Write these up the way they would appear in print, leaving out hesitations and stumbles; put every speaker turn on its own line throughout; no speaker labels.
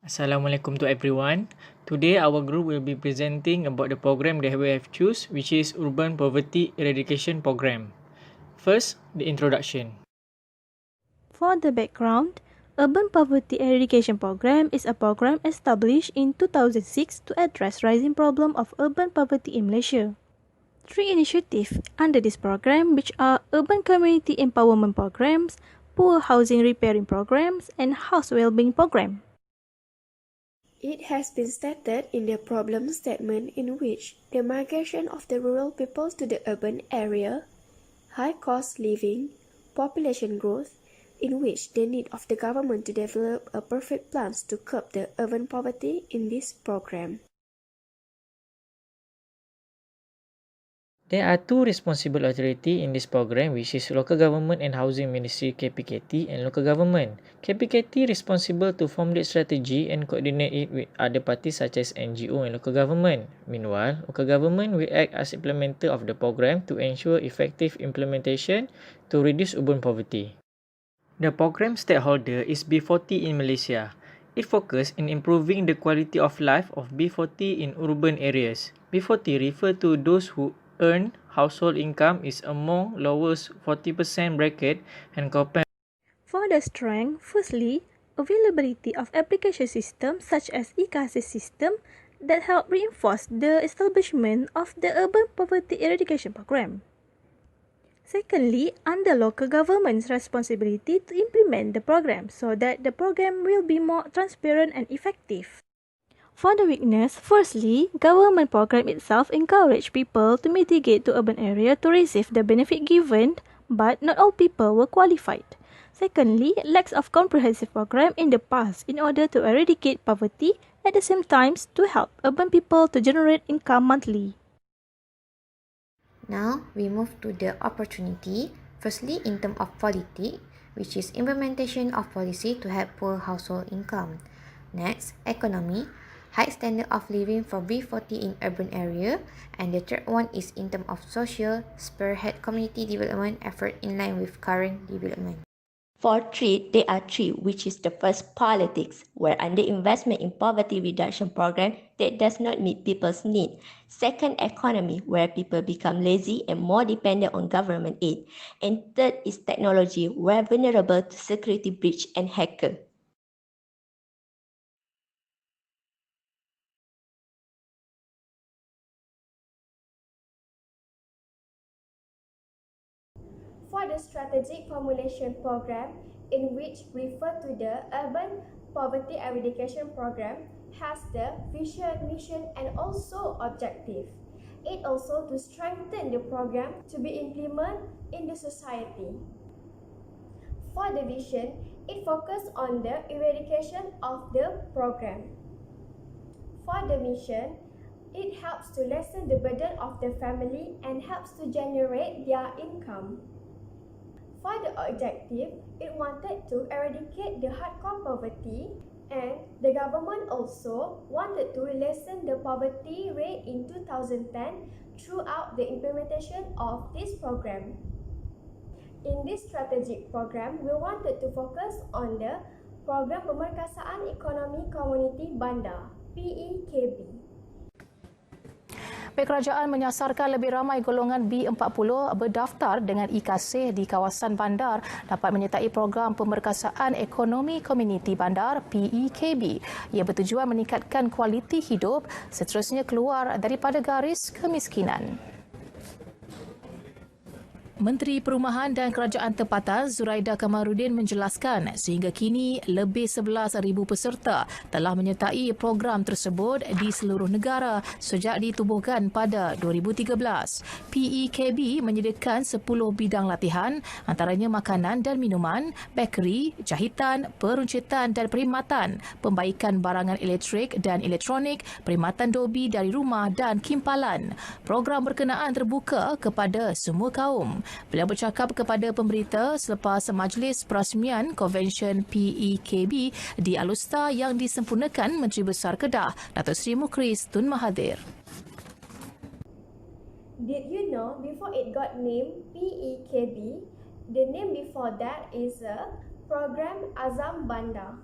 Assalamualaikum to everyone. Today our group will be presenting about the program that we have choose, which is Urban Poverty Eradication Program. First, the introduction.
For the background, Urban Poverty Eradication Program is a program established in 2006 to address rising problem of urban poverty in Malaysia. Three initiatives under this program, which are Urban Community Empowerment Programs, Poor Housing Repairing Programs, and House Wellbeing Program.
It has been stated in the problem statement in which the migration of the rural peoples to the urban area, high cost living, population growth, in which the need of the government to develop a perfect plans to curb the urban poverty in this program.
There are two responsible authority in this program, which is Local Government and Housing Ministry KPKT and Local Government. KPKT responsible to formulate strategy and coordinate it with other parties such as NGO and local government. Meanwhile, local government will act as implementer of the program to ensure effective implementation to reduce urban poverty. The program stakeholder is B40 in Malaysia. It focuses in improving the quality of life of B40 in urban areas. B40 refer to those who earn household income is among lowest 40% bracket and compare.
For the strength, firstly, availability of application systems such as e-KASIS system that help reinforce the establishment of the Urban Poverty Eradication Program. Secondly, under local government's responsibility to implement the program so that the program will be more transparent and effective. For the weakness, firstly, government program itself encourage people to migrate to urban area to receive the benefit given, but not all people were qualified. Secondly, lacks of comprehensive program in the past in order to eradicate poverty, at the same time to help urban people to generate income monthly.
Now we move to the opportunity. Firstly, in terms of policy, which is implementation of policy to help poor household income. Next, economy, high standard of living for B40 in urban area. And the third one is in terms of social, spearhead community development effort in line with current development.
For three, there are three, which is the first politics, where under investment in poverty reduction program that does not meet people's need. Second, economy, where people become lazy and more dependent on government aid. And third is technology, where vulnerable to security breach and hacker.
For the strategic formulation program, in which refer to the Urban Poverty Eradication Program, has the vision, mission, and also objective. It also to strengthen the program to be implemented in the society. For the vision, it focuses on the eradication of the program. For the mission, it helps to lessen the burden of the family and helps to generate their income. For the objective, it wanted to eradicate the hardcore poverty, and the government also wanted to lessen the poverty rate in 2010 throughout the implementation of this program. In this strategic program, we wanted to focus on the Program Pemerkasaan Ekonomi Komuniti Bandar, PEKB.
Pihak kerajaan menyasarkan lebih ramai golongan B40 berdaftar dengan e-KASIS di kawasan bandar dapat menyertai program Pemerkasaan Ekonomi Komuniti Bandar PEKB. Ia bertujuan meningkatkan kualiti hidup seterusnya keluar daripada garis kemiskinan. Menteri Perumahan dan Kerajaan Tempatan Zuraida Kamarudin menjelaskan sehingga kini lebih 11,000 peserta telah menyertai program tersebut di seluruh negara sejak ditubuhkan pada 2013. PEKB menyediakan 10 bidang latihan antaranya makanan dan minuman, bekeri, jahitan, peruncitan dan perkhidmatan, pembaikan barangan elektrik dan elektronik, perkhidmatan dobi dari rumah dan kimpalan. Program berkenaan terbuka kepada semua kaum. Beliau bercakap kepada pemberita selepas majlis perasmian Konvensyen PEKB di Alusta yang disempurnakan Menteri Besar Kedah, Datuk Seri Mukris Tun Mahathir.
Did you know before it got named PEKB, the name before that is a Program Azam Bandar.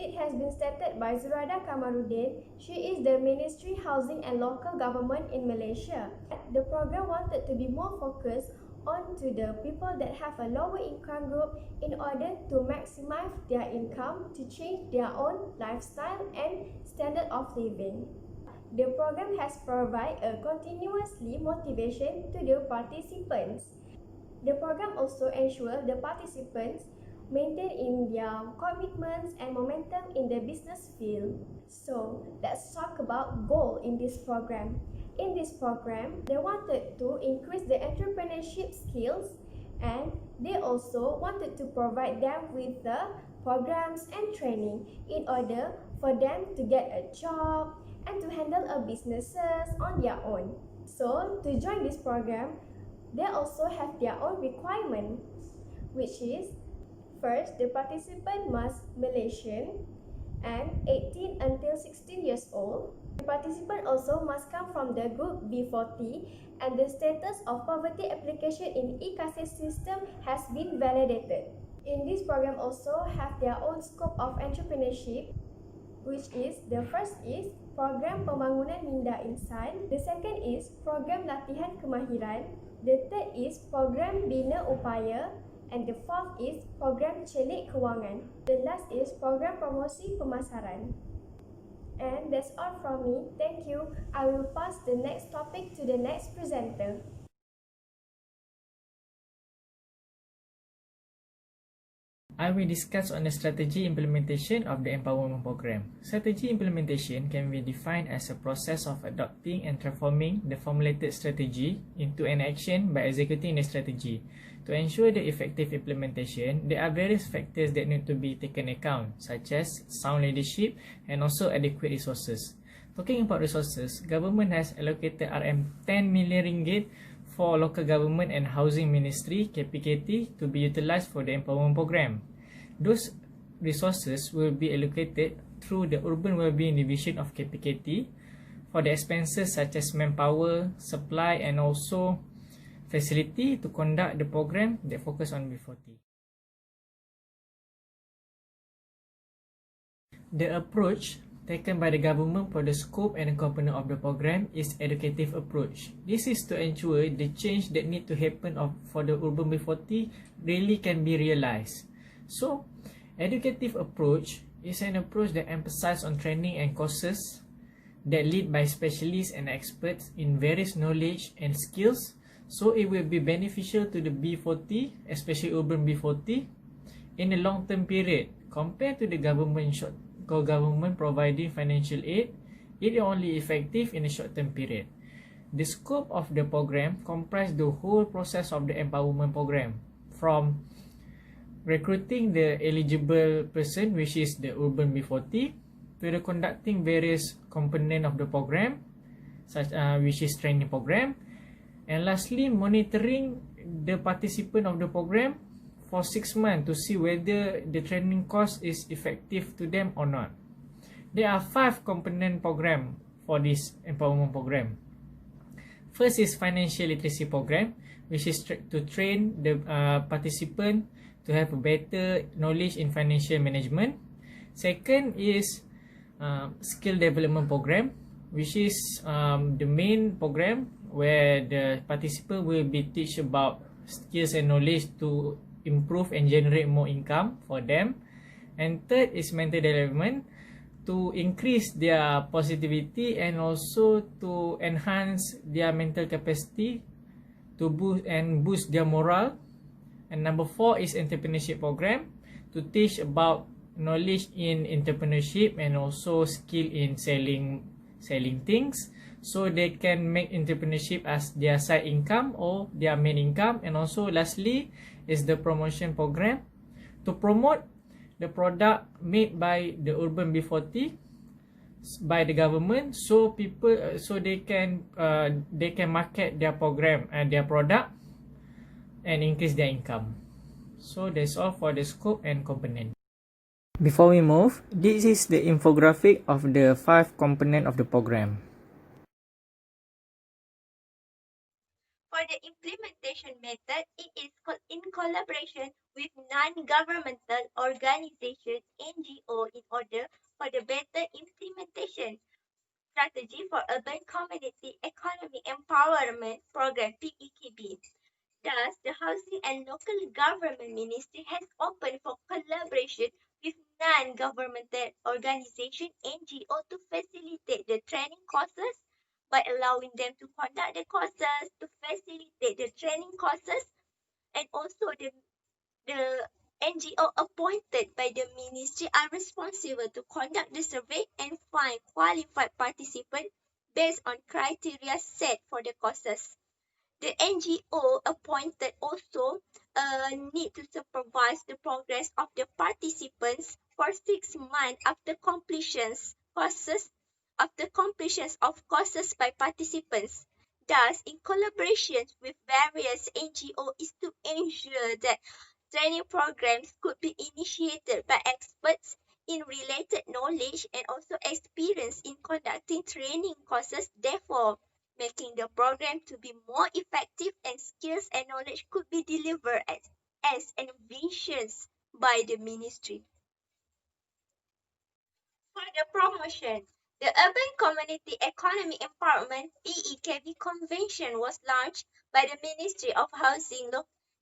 It has been stated by Zuraida Kamarudin. She is the Ministry Housing and Local Government in Malaysia. The program wanted to be more focused on to the people that have a lower income group in order to maximize their income to change their own lifestyle and standard of living. The program has provided a continuously motivation to the participants. The program also ensures the participants maintain in their commitments and momentum in the business field. So let's talk about goal in this program. In this program, they wanted to increase the entrepreneurship skills, and they also wanted to provide them with the programs and training in order for them to get a job and to handle a businesses on their own. So to join this program, they also have their own requirement, which is first, the participant must Malaysian and 18 until 16 years old. The participant also must come from the group B40, and the status of poverty application in e-KASI system has been validated. In this program also have their own scope of entrepreneurship, which is the first is program pembangunan minda insan, the second is program latihan kemahiran, the third is program bina upaya, and the fourth is program celik kewangan. The last is program promosi pemasaran. And that's all from me. Thank you. I will pass the next topic to the next presenter.
I will discuss on the strategy implementation of the empowerment program. Strategy implementation can be defined as a process of adopting and transforming the formulated strategy into an action by executing the strategy. To ensure the effective implementation, there are various factors that need to be taken account, such as sound leadership and also adequate resources. Talking about resources, government has allocated RM10 million ringgit for local government and housing ministry KPKT to be utilized for the empowerment program. Those resources will be allocated through the Urban Wellbeing Division of KPKT for the expenses such as manpower, supply and also facility to conduct the program that focus on B40. The approach taken by the government for the scope and component of the program is educative approach. This is to ensure the change that need to happen for the Urban B40 really can be realized. So, educative approach is an approach that emphasizes on training and courses that lead by specialists and experts in various knowledge and skills, so it will be beneficial to the B40, especially Urban B40, in a long-term period compared to the government providing financial aid. It is only effective in a short-term period. The scope of the program comprises the whole process of the empowerment program, from recruiting the eligible person, which is the Urban B40, to the conducting various components of the program, which is training program, and lastly monitoring the participant of the program for 6 months to see whether the training course is effective to them or not. There are 5 component program for this empowerment program. First is financial literacy program, which is to train the participant to have a better knowledge in financial management. Second is skill development program, which is the main program where the participant will be teach about skills and knowledge to improve and generate more income for them. And third is mental development, to increase their positivity and also to enhance their mental capacity to boost their morale. And number 4 is entrepreneurship program, to teach about knowledge in entrepreneurship and also skill in selling things, so they can make entrepreneurship as their side income or their main income. And also lastly is the promotion program, to promote the product made by the Urban B40 by the government, so people so they can market their program and their product and increase their income. So that's all for the scope and component. Before we move, this is the infographic of the 5 component of the program.
For the implementation method, it is in collaboration with non-governmental organizations (NGO) in order for Urban Community Economy Empowerment Program (PEKB). Thus, the Housing and Local Government Ministry has opened for collaboration with non-governmental organization (NGO) to facilitate the training courses by allowing them to conduct the courses, to facilitate the training courses, and also the NGO appointed by the ministry are responsible to conduct the survey and find qualified participants based on criteria set for the courses. The NGO appointed also need to supervise the progress of the participants for 6 months after completions of courses by participants. Thus, in collaboration with various NGO is to ensure that training programs could be initiated by experts in related knowledge and also experience in conducting training courses, therefore making the program to be more effective and skills and knowledge could be delivered as envisioned by the ministry. For the promotion, the Urban Community Economy Empowerment (PEKB) Convention was launched by the Ministry of Housing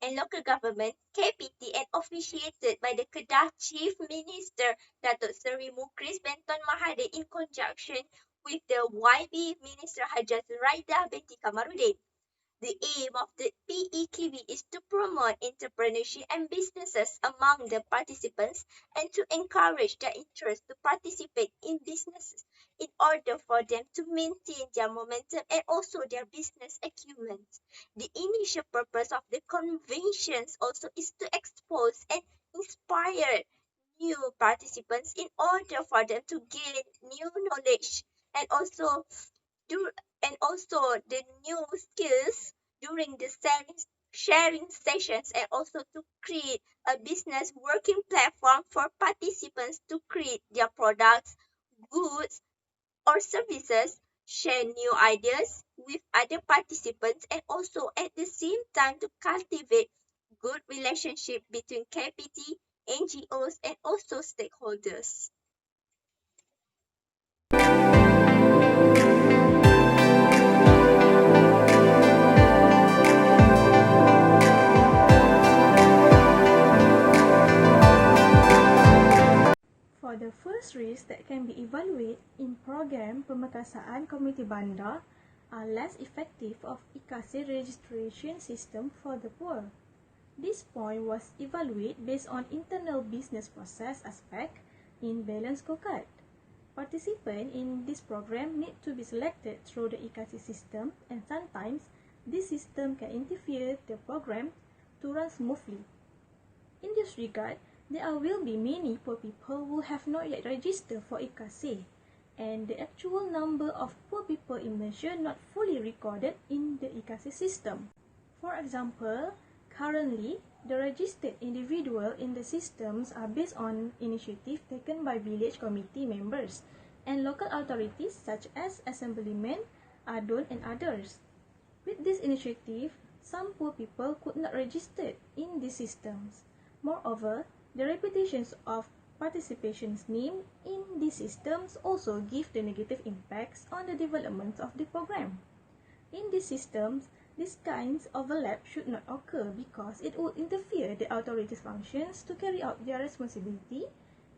and Local Government (KPT) and officiated by the Kedah Chief Minister Datuk Seri Mukris Benton Mahathir in conjunction with the YB Minister Hajah Zuraidah binti Kamaruddin. The aim of the PEKB is to promote entrepreneurship and businesses among the participants and to encourage their interest to participate in businesses in order for them to maintain their momentum and also their business acumen. The initial purpose of the conventions also is to expose and inspire new participants in order for them to gain new knowledge and also the new skills during the sharing sessions and also to create a business working platform for participants to create their products, goods, or services, share new ideas with other participants, and also at the same time to cultivate good relationship between KPT, NGOs, and also stakeholders.
For the first risks that can be evaluated in program Pemekasaan Komuniti Bandar are less effective of IKASE registration system for the poor. This point was evaluated based on internal business process aspect in balance scorecard. Participants in this program need to be selected through the IKASE system, and sometimes this system can interfere the program to run smoothly. In this regard, there will be many poor people who have not yet registered for IKASE, and the actual number of poor people in Malaysia not fully recorded in the IKASE system. For example, currently, the registered individual in the systems are based on initiative taken by village committee members and local authorities such as Assemblyman, ADUN and others. With this initiative, some poor people could not register in these systems. Moreover, the reputations of participation's name in these systems also give the negative impacts on the development of the program. In these systems, these kinds of overlap should not occur because it would interfere the authorities' functions to carry out their responsibility,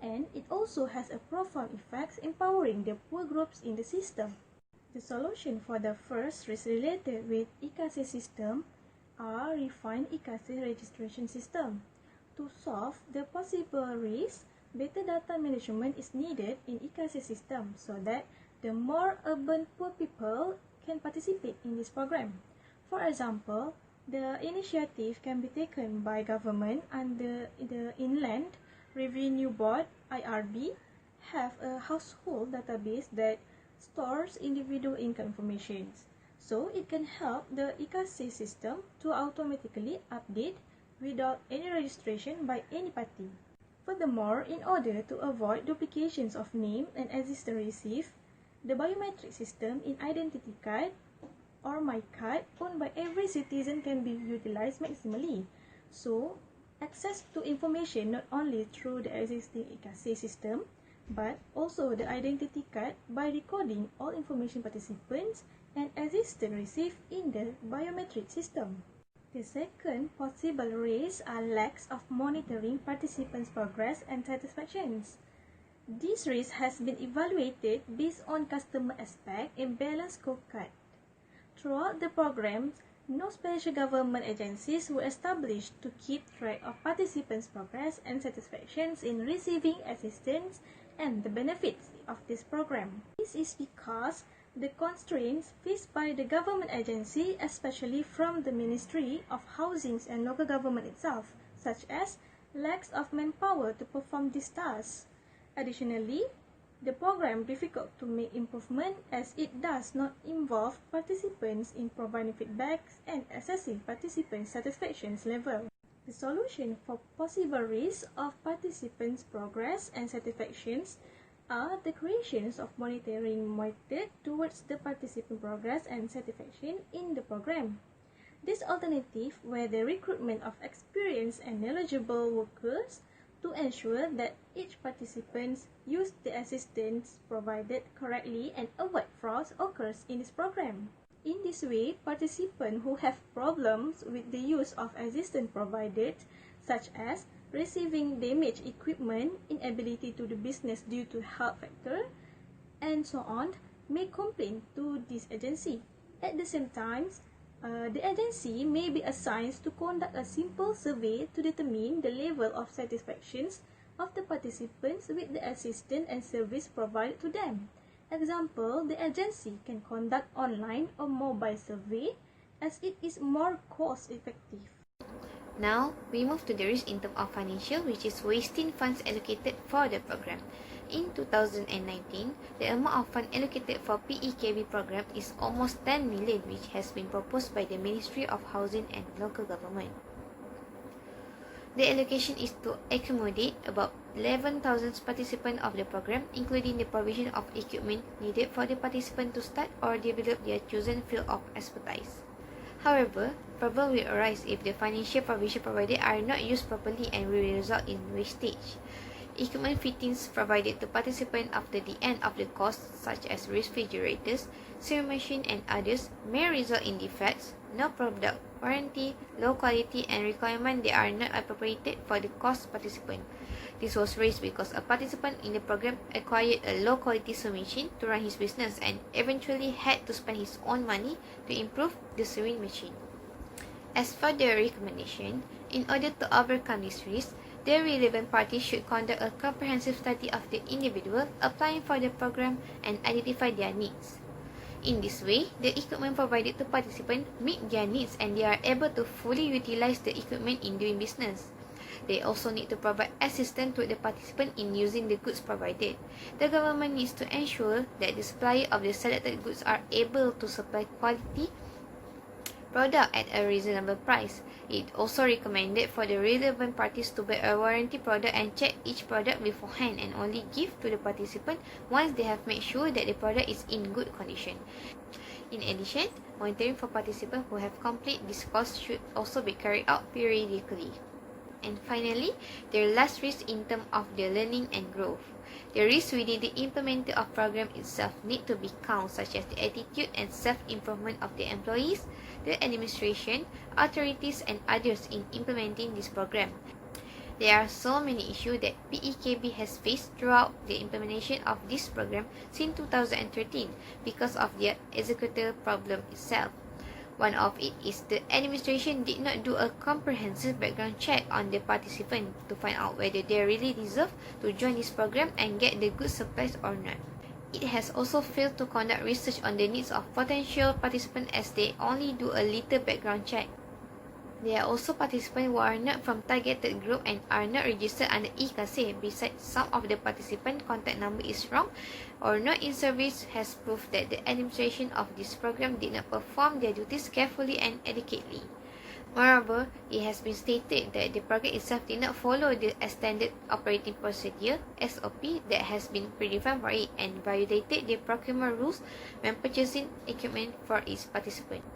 and it also has a profound effect empowering the poor groups in the system. The solution for the first risk related with IKASE system are refined IKASE registration system. To solve the possible risks, better data management is needed in IKASE system so that the more urban poor people can participate in this program. For example, the initiative can be taken by government under the Inland Revenue Board (IRB) have a household database that stores individual income information. So it can help the IKASE system to automatically update without any registration by any party. Furthermore, in order to avoid duplications of name and existing receipt, the biometric system in identity card or My Card owned by every citizen can be utilized maximally. So, access to information not only through the existing IKASE system, but also the identity card by recording all information participants and assistants receive in the biometric system. The second possible risks are lacks of monitoring participants' progress and satisfactions. This risk has been evaluated based on customer aspect and balanced scorecard. Throughout the programs, no special government agencies were established to keep track of participants' progress and satisfactions in receiving assistance and the benefits of this program. This is because the constraints faced by the government agency, especially from the Ministry of Housing and Local Government itself, such as lacks of manpower to perform these tasks. Additionally, the program difficult to make improvement as it does not involve participants in providing feedbacks and assessing participants' satisfaction level. The solution for possible risks of participants' progress and satisfactions are the creations of monitoring method towards the participant progress and satisfaction in the program. This alternative where the recruitment of experienced and knowledgeable workers to ensure that each participant use the assistance provided correctly and avoid frauds occurs in this program. In this way, participants who have problems with the use of assistance provided, such as receiving damaged equipment, inability to do business due to health factor, and so on, may complain to this agency. At the same time, the agency may be assigned to conduct a simple survey to determine the level of satisfaction of the participants with the assistance and service provided to them. Example, the agency can conduct online or mobile survey as it is more cost effective.
Now, we move to the risk in terms of financial, which is wasting funds allocated for the program. In 2019, the amount of funds allocated for PEKB program is almost 10 million, which has been proposed by the Ministry of Housing and Local Government. The allocation is to accommodate about 11,000 participants of the program, including the provision of equipment needed for the participant to start or develop their chosen field of expertise. However, problem will arise if the financial provision provided are not used properly and will result in wastage. Equipment fittings provided to participants after the end of the course, such as refrigerators, sewing machine and others, may result in defects, no product warranty, low quality and requirement that are not appropriated for the course participant. This was raised because a participant in the program acquired a low quality sewing machine to run his business and eventually had to spend his own money to improve the sewing machine. As for the recommendation, in order to overcome this risk, the relevant parties should conduct a comprehensive study of the individual applying for the program and identify their needs. In this way, the equipment provided to participants meet their needs and they are able to fully utilize the equipment in doing business. They also need to provide assistance to the participant in using the goods provided. The government needs to ensure that the supplier of the selected goods are able to supply quality product at a reasonable price. It also recommended for the relevant parties to buy a warranty product and check each product beforehand and only give to the participant once they have made sure that the product is in good condition. In addition, monitoring for participants who have completed this course should also be carried out periodically. And finally, the last risk in terms of the learning and growth. The risks within the implementation of program itself need to be counted, such as the attitude and self-improvement of the employees, the administration, authorities and others in implementing this program. There are so many issues that PEKB has faced throughout the implementation of this program since 2013 because of the executor problem itself. One of it is the administration did not do a comprehensive background check on the participant to find out whether they really deserve to join this program and get the good supplies or not. It has also failed to conduct research on the needs of potential participants as they only do a little background check. There are also participants who are not from targeted group and are not registered under e-KASE. Besides, some of the participant contact number is wrong or not in service has proved that the administration of this program did not perform their duties carefully and adequately. Moreover, it has been stated that the program itself did not follow the Standard Operating Procedure (SOP) that has been predefined for it and violated the procurement rules when purchasing equipment for its participants.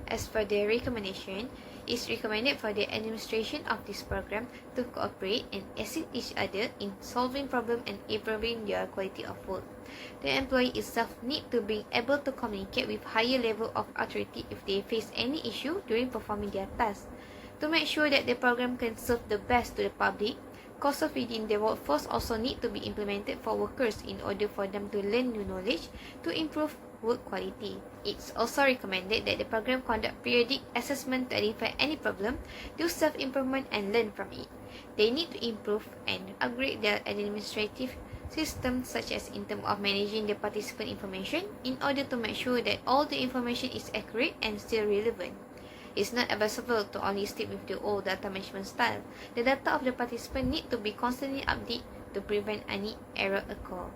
As for the recommendation, it's recommended for the administration of this program to cooperate and assist each other in solving problems and improving their quality of work. The employee itself need to be able to communicate with higher level of authority if they face any issue during performing their tasks. To make sure that the program can serve the best to the public, courses within the workforce also need to be implemented for workers in order for them to learn new knowledge to improve work quality. It's also recommended that the program conduct periodic assessment to identify any problem, do self-improvement and learn from it. They need to improve and upgrade their administrative system, such as in terms of managing the participant information, in order to make sure that all the information is accurate and still relevant. It's not advisable to only stick with the old data management style. The data of the participant need to be constantly updated to prevent any error occur.